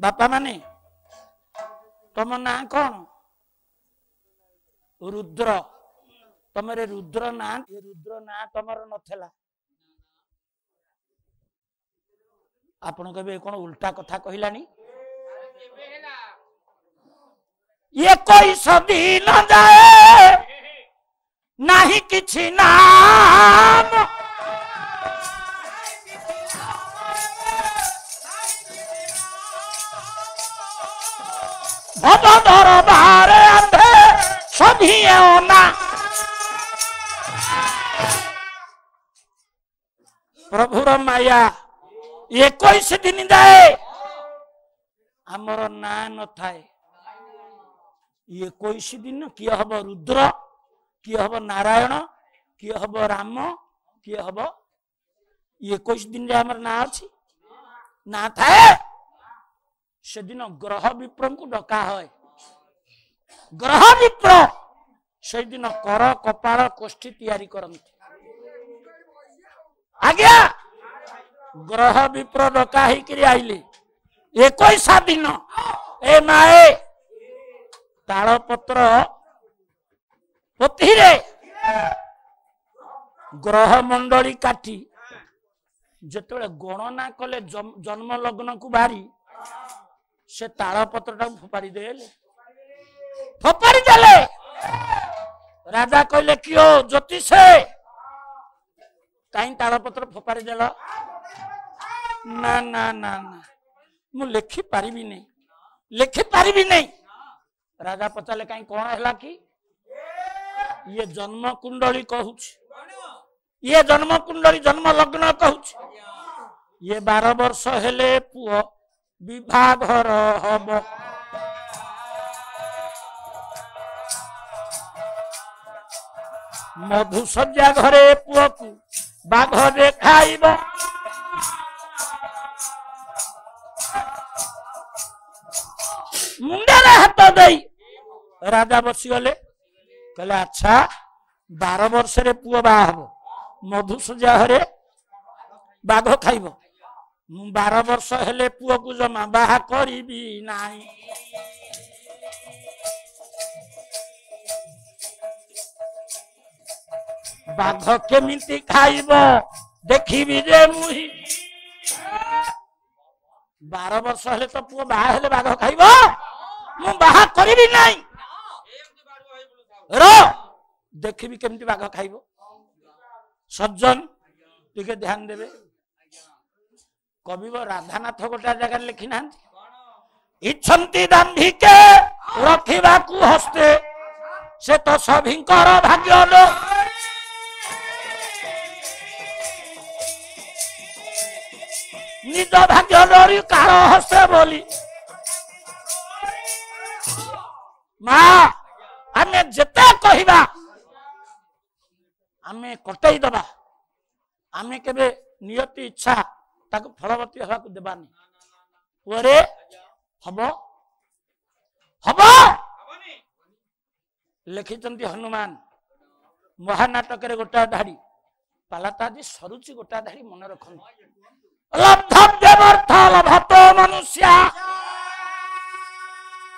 बापा माने तुम ना कौन रुद्र तुम रुद्र ना तुमर नथला आपण कबे कौन उल्टा कथा कहलानी ये कोई दिन जाए नहीं किछि नाम दरबार अंधे सभी ना प्रभुर माया 21 दिन जाए आमर ना न थाए 21 दिन किए हम रुद्र किए हम नारायण किए हम राम किए हम 21 दिन आमर ना अच्छी ना थाए से दिन ग्रह विप्र को डका है ग्रह विप्र से दिन कर कपाल कोष्ठी तैयारी करते आज्ञा ग्रह विप्र डका ही आइले 21 दिन ए माए तालपत्र पोथी रे ग्रह मंडली काटी जेतबे गणना कले जन्म लग्न को बारी से तालपत्र फोपाड़ी देले राजा कहले कियो ज्योतिष कहीं तालपत्र फोपाड़ी देल ना ना ना ना मु लिखि पारि नहीं राजा पचारे कहीं कौन है कि ये जन्म कुंडली कहूच ये जन्म कुंडली जन्म लग्न कहूच ये 12 वर्ष हेले पुओ विभाघर हम मधुसज्जा घरे पुओ को बाघ देखाइब मुंडे हाथ दे राजा बसीगले कहले अच्छा 12 वर्ष रे पुओ बाहब मधुसज्जा घरे बाघ खाइब 12 वर्ष हेले पुओ को जमा बाहा करिबी नाही बाघ केमिति खाइब देखिबी रे मुही 12 वर्ष हेले तो पुओ बाहा हेले बाघ खाइब मु बाहा करिबी नाही रो देखिबी केमिति बाघ खाइब सज्जन टिके ध्यान देबे कवि राधानाथ गोटा जगह लिखी ना इच्छन्ति दाम्भिके रखिबा को हस्ते से तो सभिंकर भाग्य लो निज भाग्य लोरी कार हस्ते बोली माँ आमे जेते कहिबा आमे कटई दबा आमे केबे नियति इच्छा ताको फलवती हवा को देबानी ओरे हबो हबो लिखिचंती हनुमान महानाटक रे गोटा धाड़ी पालातादी सरुचि गोटा धाड़ी मन रखन लब्धव्यवर्थ लभतो मनुष्य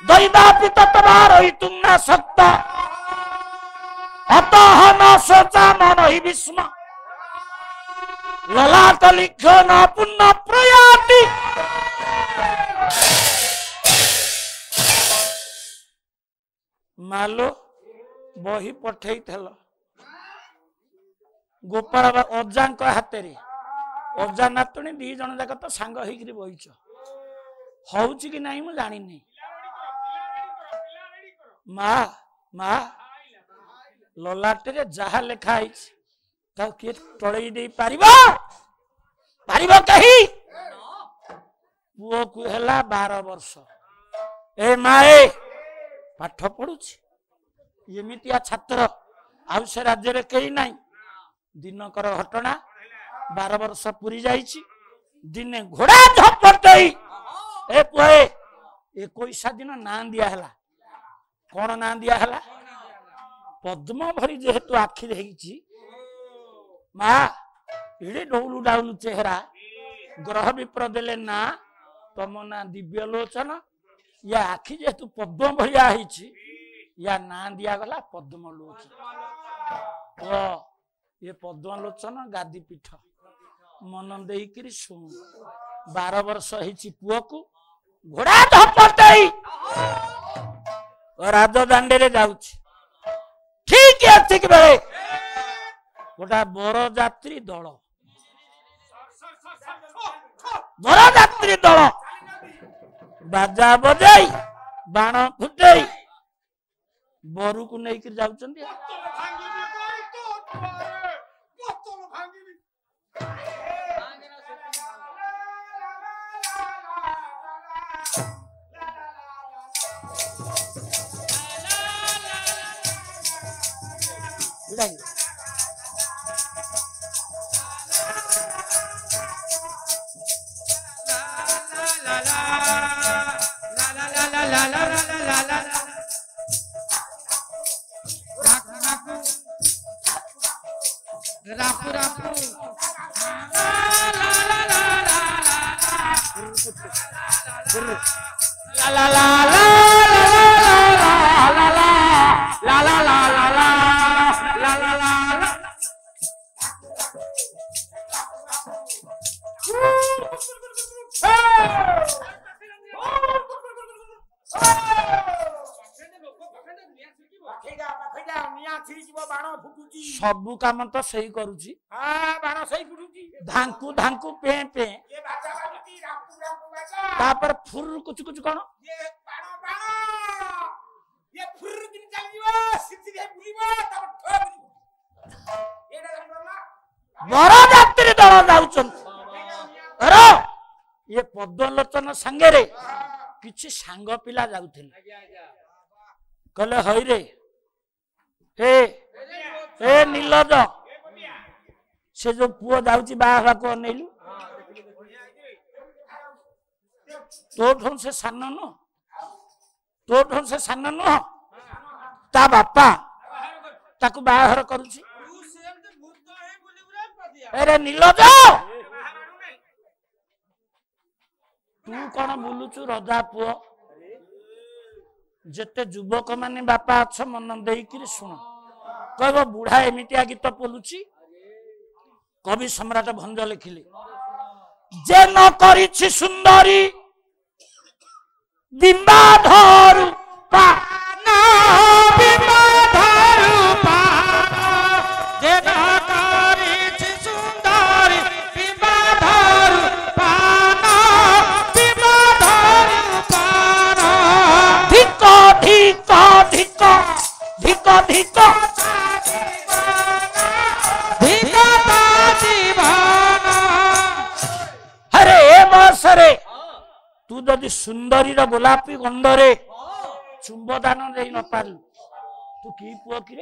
दैवापि तत्वारयितुं न शक्त अतः न सोचा मन हि विस्म ललाट लिखो न पुण्य प्रयाति मालो बही पठेई थल गोपाल अजा हाथ रे अजा नातुणी 2 जन जाक तो सांग होइकरी बहिच होउची कि नाही मु जानि नै माँ माँ ललाट रे जहा लेखा आइछ किए टलई दे पारिबो कही पुओ को हेला 12 वर्ष ए माए पाठ पढुछि एमितिया छात्र आउ से राज्य रे कई नाही दिनकर घटना 12 वर्ष पूरी जाइछि दिने घोड़ा झपटई ए पुए 21 दिन ना दिया हला कौन ना दिया हला पद्म भरी जेहेतु आखि देखी माँ इड़े डौलू डाउलू चेहरा ग्रह विप्र देले ना तम ना दिव्य लोचन या आखि जेतु पद्म भलिया होईछि या ना दिया गला पद्म लोचन तो ये पद्म लोचन गादी पीठ मन देकरी शुण 12 वर्ष होईछि पुओ को घोड़ा धपटई राजदांडे रे जाउछि ठीक बेले गोटा बरजात्री दल बाजा बजाई बाण फुटई बरु को लेकर जाउछन्ती सबु काम तो सही करूची बाण सही फुटुची धांकु धांकु पे पे ये बाजा बाजूची रापु रापु बाजा तापर फुर कुछ कुछ कोन ये बाण बाण ये फुर दिन चल जीवा सिद्धि दे बुलीबा तापर ठोक एडा करला बड़ा जात्री दल जाउछन अरे ये पद्मलोचन संगे रे किछि सांग पिला जाउथिले कहले हई रे हे ए नीलज से जो पुओ जाउची बाहा को अनेलु तो से सान न तो से सान न ता बापा ताकू बाहर करूची अरे नीलज तू कौन बुलुचु रजा पुओ जेते युवक माने बापा अच्छ मन देकरी सुन कह बुढ़ा एमितिया गीत बोलुची कवि सम्राट भंज लिखिले जे न करिछि सुंदरी बिंबाधर पान बिंबाधर पान जे न करिछि सुंदरी बिंबाधर पान बिंबाधर पान धिक धिक धिक धिक धिक तू जदि सुंदरी गोलापी गंधरे चुंबदान दे न पारू तू की पुओ कि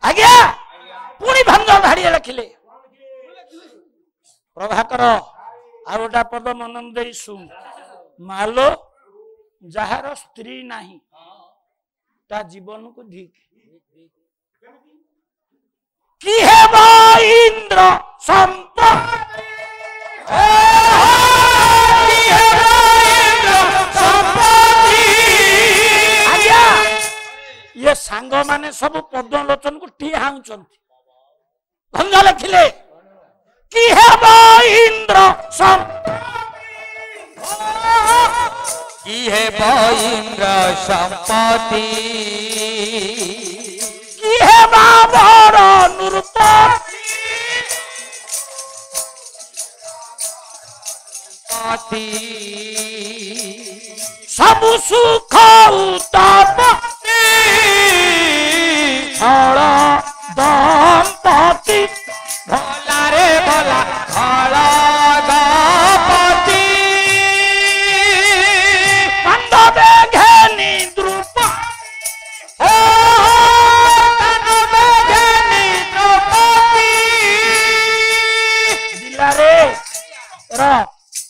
आज्ञा पुणी भंज धाड़ी रखिले प्रभाकर आ गोटा पद मन दे शुण मालो जार स्त्री नहीं ता जीवन को धिक कि हेबा इंद्र संपत्ति ये सांग माने सब पद्मलोचन को टी हाउचंती भंग लिखिले कि हेबा इंद्र कि हेबा इंद्र संपत्ति बाबर नृपति सब सुख उत्पत्ति फल दंपति भोला रे भोला फल दंपति कंदबे घेनी द्रुप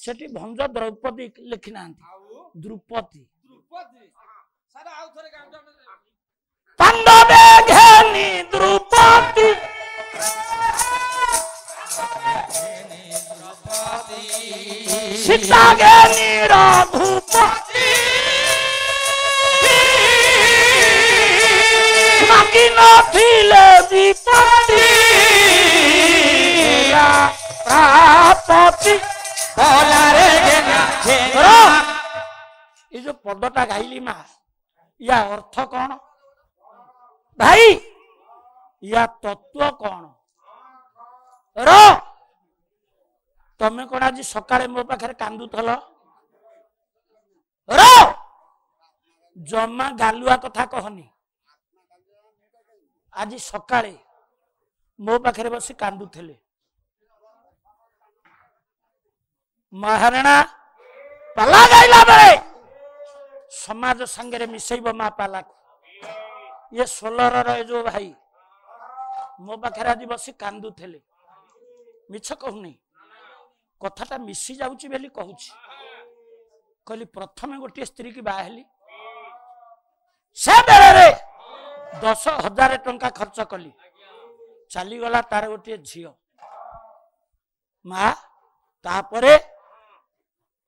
सेठी भंज द्रौपदी लिखि ना द्रुपदी पांडवे घेनी द्रुपदी सीता घेनी रघुपति बाकी नथिले विपत्ति प्रापति भोलारे घेना ये जो पदटा गाइली मा या अर्थ कौन भाई या तत्व कौन रो तमें कौन आज सकाळे मो पाखे कांदुथल रो जमा गालुआ कथा कहनी आज सकाळे मो पाखे बसी कांदुथले महाराणा पाला गाइला बेले समाज संगे मिसेब मा पाला ये सोलर जो भाई मो पाखे आज बस कांदुले मिछ कहूनी कथाटा मिसी जाऊची बेली कहूची कहली प्रथमे गोटे स्त्री की बाहेली से बेले 10,000 टंका खर्च कली चली गला तार गोटे झील माँ तापरे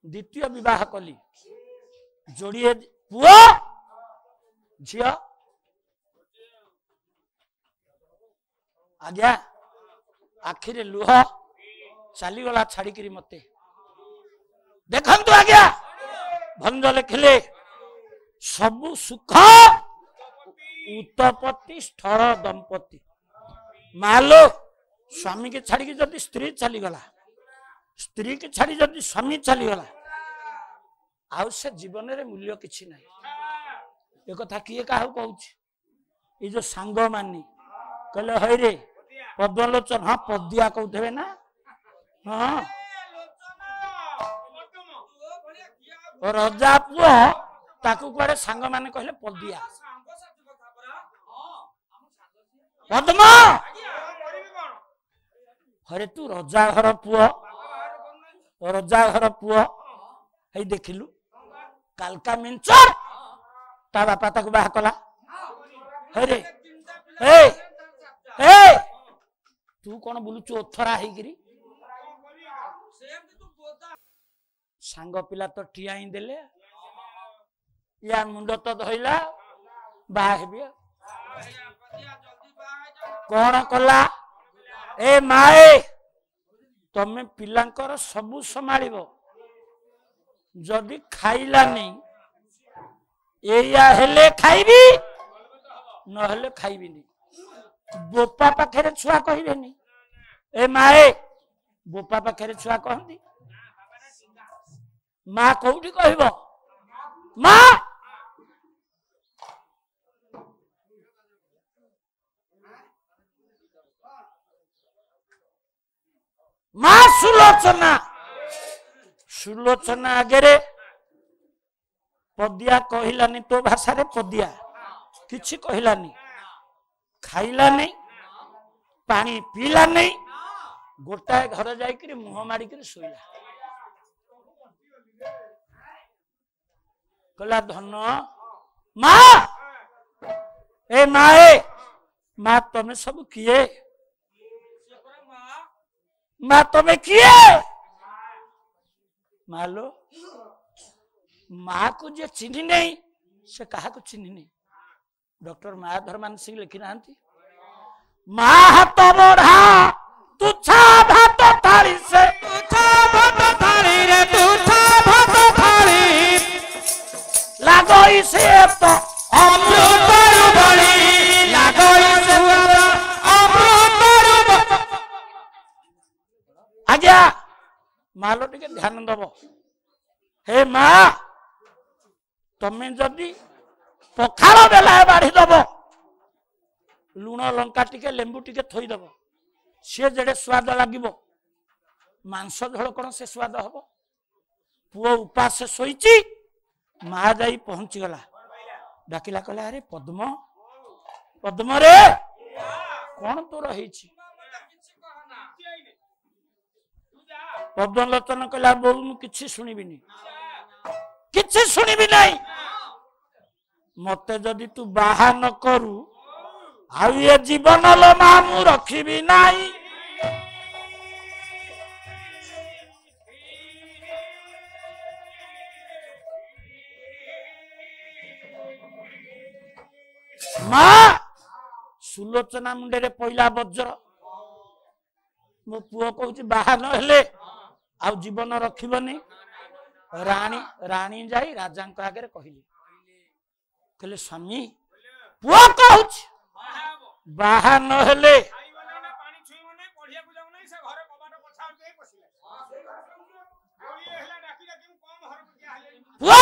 द्वितीय विवाह कली जोड़िए पुओ झील आज्ञा आखिरे लुह चलीगला छाड़ी मते देखंतु आज्ञा भंज लिखिले सबु सुख उत्पत्ति स्थल दंपति मालो स्वामी के छाड़ी जदि स्त्री चलीगला स्त्री के छाड़ी जदि स्वामी चलीगला आउ से जीवन रे मूल्य किछि नहीं एक कथा किए काहू कहूछि ये जो सांग मानी कहले हई रे पद्मलोचन हाँ पदिया कहते ना हाँ रजा पुओ ताकू कुआडे सांग माने कहले पदिया पद्म हरे तू रजा घर पुओ हई देखिलु कालका मिंचर ता बापा ताकू बाहा कला हरे हे हे तू कौन बुलुचु ओथरा हेगिरी सांग पिला तो ठिया ही देले या मुंड तो धइला बाहा हेबी कौन कला ए माए तमे पिलांकर सबु संभाळिबो जदि खाइला नहीं एया हेले खाइबी न हेले खाइबी नहीं बोपा पाखे छुआ कहबेनी ए माए बोपा पाखे छुआ कहती माँ कौटी कहब माँ माँ सुलोचना सुलोचना आगे पदिया कहलानी तो भाषा रे पदिया किछि कहलानी खाइला नहीं पानी पीला नहीं गोटाए घर जाइकरी मुह मारिकरी सोइला कहला धन माँ ए माए माँ तमें सब किए माँ तमें किए मालो माँ को जो चिन्ह नहीं से कहा को चिन्ह नहीं डॉक्टर मायाधर सिंह लिखी ना माँ हाथ बढ़ा तुच्छा भात थाली से तुच्छा भात थाली रे तुच्छा भात थाली लागो इसे तो अमृत बड़ी लागो इसे अमृत आज्ञा मालो टिके ध्यान दब हे माँ तमें जदि पखाल बेला बाढ़ी दब लुण लंका टिके लेंबू टिके थोई दब सी जेडे स्वाद लगे मांस झोल कौन से स्वाद हम पुओ उपास शोची माँ जा पहुंची गला डाकिला कहला अरे पद्म पद्म रे कौन तोर है पद्मलोचन कहला बोल मु किछि सुनिबिनी नहीं मते जदि तू बाहा न करू आ ये जीवन लो मां मु रखिबी नाही मां सुलोचना मुंडे पहिला वज्र मो पुओ कहूँ बाहा न हेले आ जीवन रखिबनी राणी राणी जाई राजा आगे कहली कहले स्वामी पुओ कहूँ बाहा न हेले पुओ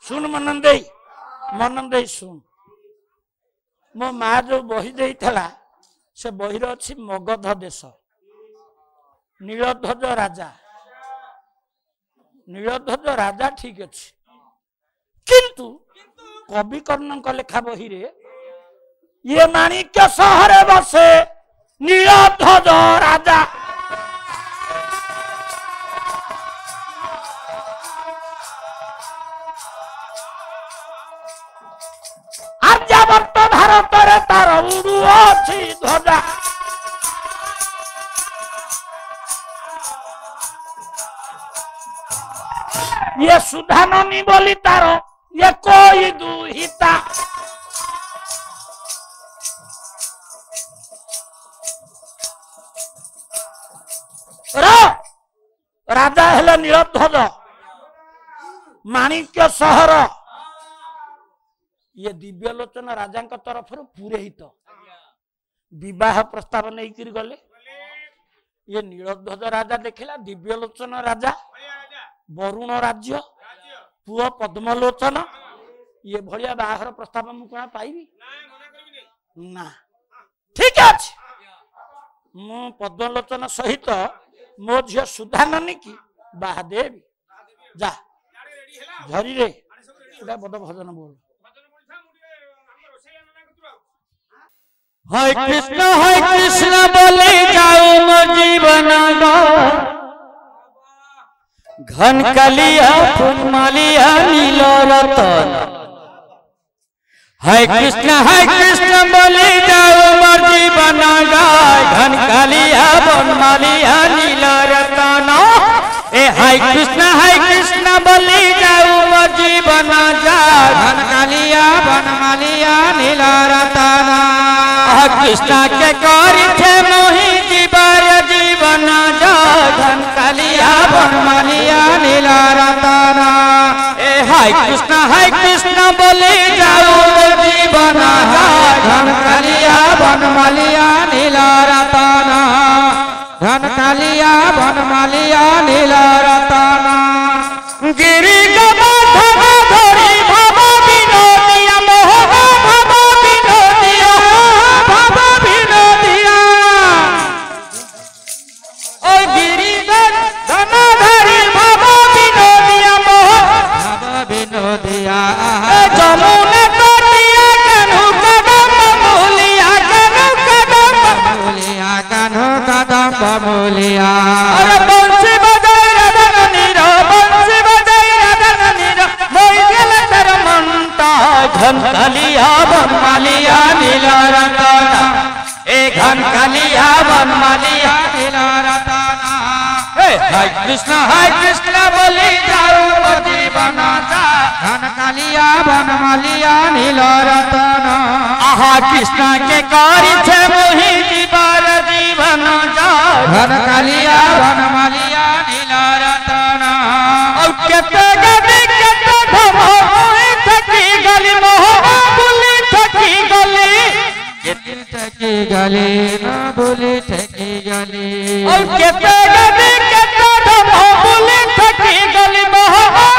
सुन मनंदे सुन मो माँ जो बही देइथला से बहिर अछि मगध देश नीलध्वज राजा ठीक अच्छे किंतु कवि कर्ण लेखा बही रे ये माणिक्य सहरे बसे नीलध्वज राजा आर्यावर्त भारत रे तार उड़ू अछि ध्वजा ये सुधाननी बोली तारो ये कोई दुहिता राजा हेले नीलध्वज माणिक्य सहर ये दिव्यलोचन राजा तरफ पुरोहित विवाह प्रस्ताव नहीं गले ये नीलध्वज राजा देखला दिव्यलोचन राजा वरुण राज्य पुओ पद्मलोचन ये भलिया बाहर प्रस्ताव मु कोना पाइबी ना ठीक अछि मु पद्मलोचन सहित मो झियो सुधाननी की बाहा देवी जा झरी रे एटा बड भजन बोल हाय कृष्ण बोले जाओ मोर जीवन गो घन कलिया फुलमालिया नीलो रतन हाय कृष्ण बोले जाओ मोर जीवन गाय घन कलिया फुलमालिया नीलो रतन ए हाय कृष्ण बोले जाओ मोर जीवन गाय घन कलिया फुलमालिया नीलो रतन कृष्ण के करी थे मोहि जीवाय जीवन जाय घन कलिया बनमालिया नीला रतना ए हाय कृष्ण बोले जाओ जीवन जाय घन कलिया बनमालिया नीला रतना घन कलिया बनमालिया नीला रतना गिरी गमा धरी भव विनोदिया मोह भव विनोदिया भव विनोदिया ओ गिरी धरी भव विनोदिया मोह भव विनोदिया जमुना तटिया कनु कदम मूलिया कनु कदम मूलिया कनु कदम मूलिया अरे बंसी बजाई राधन नीरो बंसी बजाई राधन नीरो मोई गेल तर मनता घन कलिया बनमालिया नीला रतना ए घन कलिया बनमालिया नीला रतना हाय कृष्ण बोली जाओ जीवन घन कलिया बनमालिया नीला रतना आहा कृष्ण के करी छे मोहि जीवार जीवन घन कलिया बनमालिया नीला रतना औ केते गदी केते धमो थकी गली मोह बुली थकी गली केते थकी गली ना बुली थकी गली औ केते गदी केते धमो बुली थकी गली मोह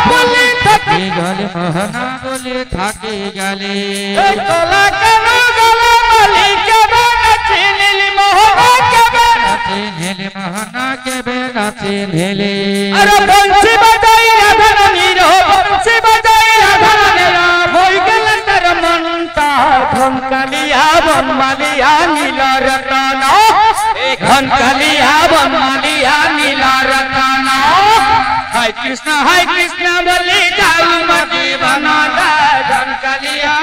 बुली थकी गली मोह ना बुली थकी गली ए गला कनो गला माली के नची नीली मोह के नची नीली मोह ना के नची नीली अरे बंसी बजाई राधन नीरो बंसी बजाई राधन नीरो होई गेल तर मनता घन कलिया बनमालिया नीला रतना ए घन कलिया बनमालिया नीला रतना हाय कृष्ण बोली जाऊ मोर जीवन घन कलिया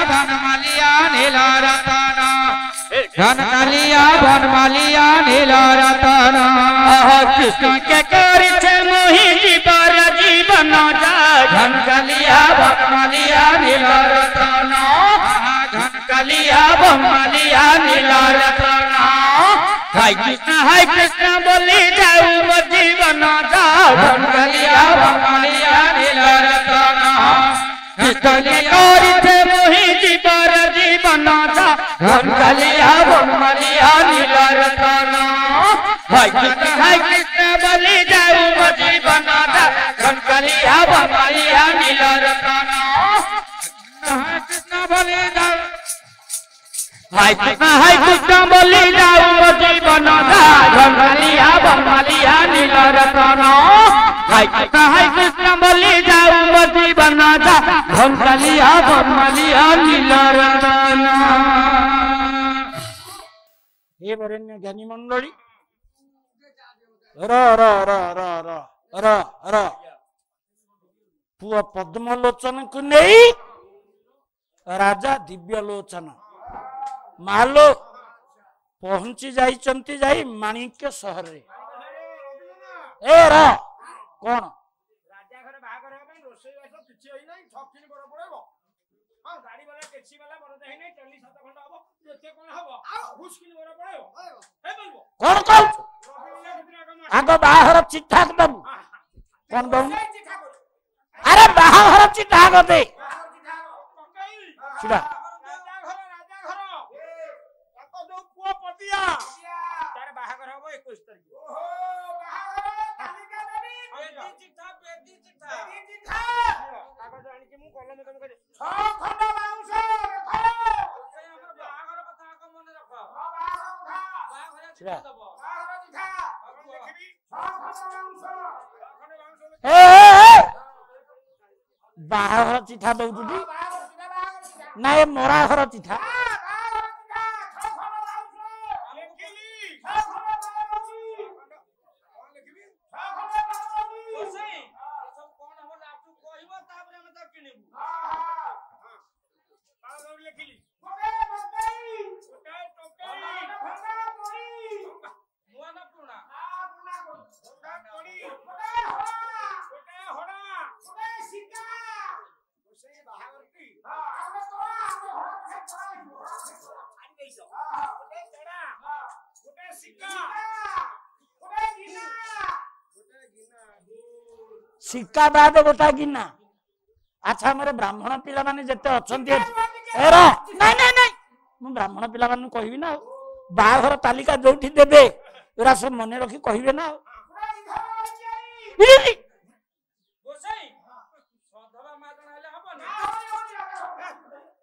घनकालिया बनमालिया नील रतन कृष्ण के करिछे मोहि जीवर जीवन जाय घनकालिया बनमालिया नील रतन घनकालिया बनमालिया नील रतन हाय कृष्ण बोली जाऊ जीवन जाय घनकालिया बनमालिया नील रतन कृष्ण के करिछे मोहि जीवर जीवन जाय घनकालिया बनमालिया नील रतन हाय कृष्ण बोली जाऊ जीवन जाय घनकालिया बनमालिया नील रतन कृष्ण बोली जाऊ हाय कृष्ण बोली जाऊ जीवन जाय घनकालिया बनमालिया नील रतन हाय कृष्ण बोली जाऊ जीवन जाय घनकालिया बनमालिया नील रतन। हे वरेण्य ज्ञानी मंडली र र र र र र र पुआ पद्मलोचन को नहीं राजा दिव्यलोचन मालो पहुंची जाइचंती जाई माणिक्य शहर रे ए रा कौन राजा घर बाहागर हेबे रोसई वास किछि होई नै छकिन बड़ पड़ेबो हां गाड़ी वाला टैक्सी वाला बड़ देहि नै 40 7 घंटा हबो एते कोन हबो हुस्किन बड़ पड़ेबो हे बोलबो कौन कहू आगो बाहर चिट्ठा दबु कौन दबु अरे बाहर चिट्ठा गो दे सीधा राजा घर ताको जो पुआ पतिया तार बाहागर हबो 21 तारिख ओहो बाहागर तालिका देबी बेदी चिट्ठा कागज आनी कि मु कलम कम करे 6 खंड बाउंस से हमर बाहागर कथा को मन रख बाहागर चिट्ठा दबो बाहागर चिट्ठा हम देखबी 6 खंड बाउंस ए बाहर चिठा दउजुटी ना ए मोरा घर चिठा सिक्का बाद गोटा गिना अच्छा मेरे ब्राह्मण पिला माने जते अछंती एरा नहीं नहीं नहीं मु ब्राह्मण पिला माने कहबी ना बाहर तालिका जोठी देबे एरा सब मने रखी कहबे ना गोसाई सधवा मादन हले हबो ना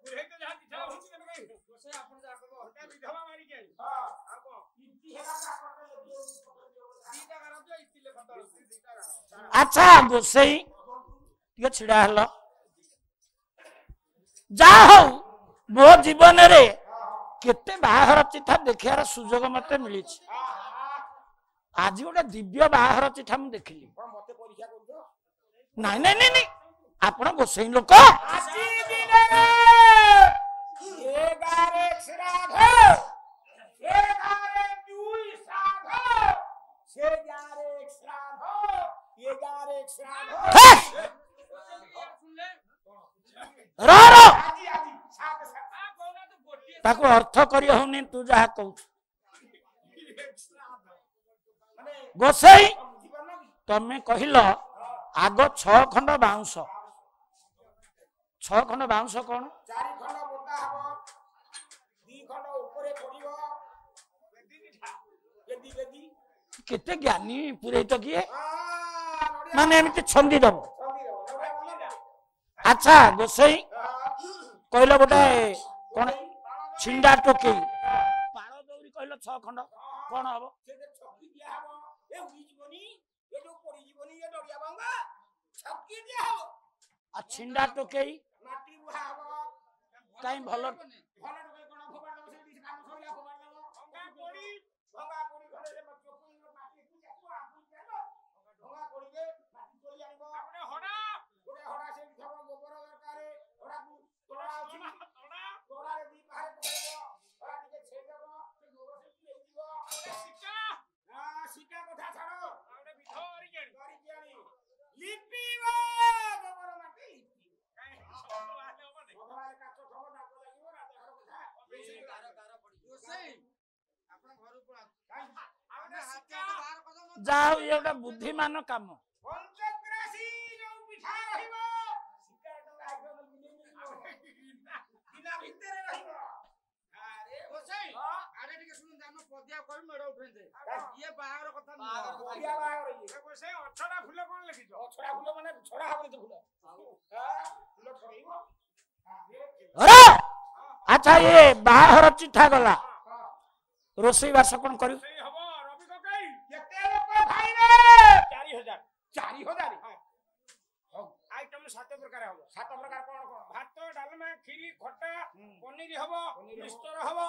पुरे के जा दिखा होची ने भाई गोसाई आपन जा को हटा विधवा मारी के हां आको इति हेला का दीटा करा जो इति ले खतर दीटा करा अच्छा गोसाई टिके छिड़ा हलो जा हो मो जीवन रे केते बाहर चिठा देखियार सुजोग मते मिली आज गोटे दिव्य बाहर चिठा मु देखिली मते परीक्षा करजो नहीं नहीं नहीं नहीं आपण गोसाई लोक आसी दिन रे ये गारे श्राद्ध ये गारे दुई श्राद्ध से गारे श्राद्ध ये गारे श्राद्ध रो रो आजी आजी साथ साथ आ कोना तो गोटी ताको अर्थ करी होनी तू जा कहू गोसाई तमे कहिलो आगो 6 खंड बाउंस 6 खंड बाउंस कोन 4 खंड बोता हबो 2 खंड ऊपरे पड़िबो बेदी बेदी केते ज्ञानी पुरे तो किए माने एमिति छंदी दबो अच्छा गोसाई कहलो गोटे कोन छिंडा टोकी पाळ दौरी कहलो 6 खंड कोन हबो से छक्की दिया हबो ए उड़ी जीवनी ए जो पड़ी जीवनी ए डरिया बांगा छक्की दिया हबो आ छिंडा टोकी माटी बुहा हबो काई भलो भलो टके कोन फोबाड़ दबो से दिस काम सरिया फोबाड़ दबो भंगा पड़ी घरे रे चोकी माटी की जातो आपु केलो भंगा पड़ी के माटी तोली आनिबो आपने हडा से थबो गोबर दरकारे हडा को तोड़ा अछि तोड़ा रे दी पारे पकड़बो हडा के छेड़ देबो ଯାହା ହଉ ଇଏ ଗୋଟେ ବୁଦ୍ଧିମାନ କାମ। ପଞ୍ଚଗ୍ରାସୀ ଯୋଉ ପିଠା ରହିବ ବିନା ଭିତରେ ରହିବ। ଆରେ ଗୋସାଇଁ ଆରେ ଟିକେ ଶୁଣ ଜାନ ପଦିଆ କହି ମେଡ ଉଠେଇଦେ ଇଏ ବାହାଘର କଥା ବଢିଆ ବାହାଘର ଇଏ। ଗୋସାଇଁ ଅଛଡ଼ା ଫୁଲ କଣ ଲେଖିଛ? ଅଛଡ଼ା ଫୁଲ ମାନେ ଛଡ଼ା ହବନି ତ ଫୁଲ। ଫୁଲ ଛଡେଇବ। ଆଚ୍ଛା ଇଏ ବାହାଘର ଚିଠା ଗଲା, ରୋଷେଇ ବାସ କଣ କରିବୁ? ସେଇ ହବ ରବି କକେଇ। କେତେ ଲୋକ ଖାଇବେ? 4000। 4000? ହଉ ଆଇଟମ 7 ପ୍ରକାର ହବ। 7 ପ୍ରକାର କଣ କଣ? ଭାତ, ଡାଲମା, ଖିରି, ଖଟା, ପନିର ହବ, ମିକ୍ସଚର ହବ,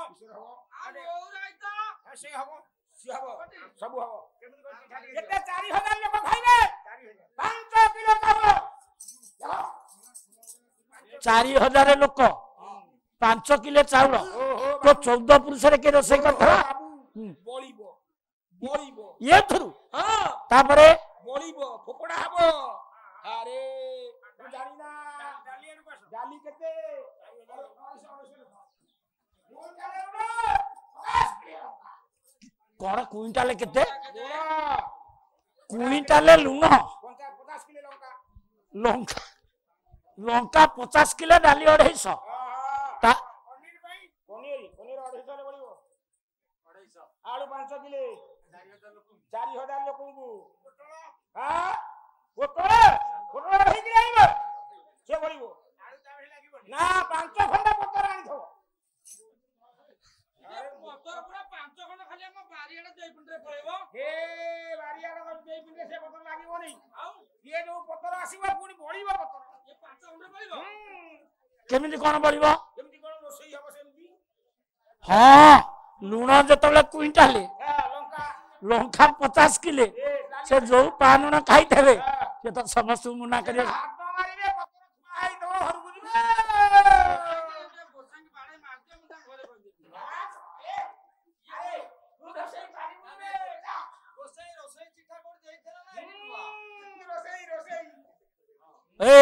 ଆଉ ରାଇତା ସେ ହବ, ସିଏ ହବ, ସବୁ ହବ। କେତେ? 4000 ଲୋକ ଖାଇବେ। 5 କିଲୋ ଚାଉଳ। 4000 ଲୋକ 5 କିଲୋ ଚାଉଳ ତ 14 ପୁରୁଷରେ କିଏ ରୋଷେଇ କରିଥିଲା? ବଳିବ ବଳିବ ଏଥରୁ ତାପରେ ବଳିବ ଫୋପଡା ହବ। ଆରେ ଜାଣିନା ଡାଲି କେତେ? କଣ କୁଇଣ୍ଟାଲେ କେତେ? କୁଇଣ୍ଟାଲେ ଲୁଣ, 50 କିଲୋ ଲଙ୍କା। ଲଙ୍କା ଲଙ୍କା 50 କିଲୋ, ଡାଲି 250। ପନିର ପାଇଁ ପନିର 250 ବଳିବ। ଆଳୁ 5 କିଲୋ, 4000 ଲୋକଙ୍କୁ। ପୋଟଳ ହେଇକି ଆଣିବ, ସେ ବଳିବ ନା। 5 ଖଣ୍ଡ ପତ୍ର ଆଣିଥିବ। ପତର ପୁରା 5 ଖଣ୍ଡ ଖାଲି ଆମ ବାରିଆଡେ ଦେଇ ପିଣ୍ଡରେ ପଳେଇବ। ହେ ବାରିଆଡେ ଦେଇ ପିଣ୍ଡରେ ସେ ପତ୍ର ଲାଗିବନି। ଆଉ ଇଏ ଯୋଉ ପତ୍ର ଆସିବ ପୁଣି ବଳିବ ପତ୍ର। ଏ 5 ଖଣ୍ଡ ପଳେଇବ। କେମିତି କଣ ବଳିବ? କେମିତି କଣ ରୋଷେଇ ହବ ସେମିତି? ହଁ ଲୁଣ ଯେତେବେଳେ କୁଇଣ୍ଟାଲେ, ଲଙ୍କା ଲଙ୍କା 50 କିଲୋ, ସେ ଯୋଉ ପାନୁଣ ଖାଇଥିବେ ସେ ତ ସମସ୍ତଙ୍କୁ ମୁନା କରିବେ। ହାତ ମାରିବେ, ପତ୍ର ଥୁଆ ହେଇଥିବ, ଘରକୁ ଯିବେ। ଗୋସାଇଁ ବାଡେ ମାରତେ ମୁଁ ତା ଘରେ କହିଦେବି। ରୋଷେଇ ଚିଠା କୋଉଠି ଦେଇଥିଲା ନା? ଏ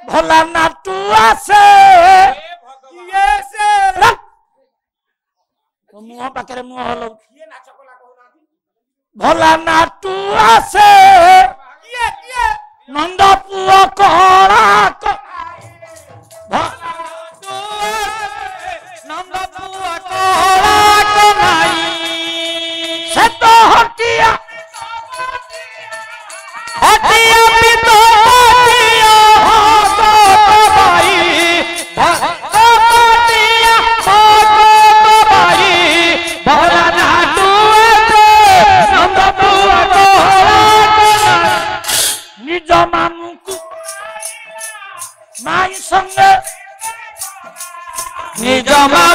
ଭଲା ନାଟୁ ଆସେ ମୁହଁ ପାଖରେ ମୁହଁ ହଲଉ। ଭଲା ନାଟୁ ଆସେ ନନ୍ଦ ପୁଅ କଳା ନନ୍ଦ ପୁଅ କଳା କନାଇ ସେ ତ ହଟିଆ ହଟିଆ ପିତ ହଟିଆ ହସ ଭାଇ ହଟିଆ ହସ ଭାଇ ଭଲା ନାଟୁ ନନ୍ଦ ପୁଅ କଳା ନିଜ ମାମୁକୁ ମାଇ ସଙ୍ଗେ ନିଜ ମା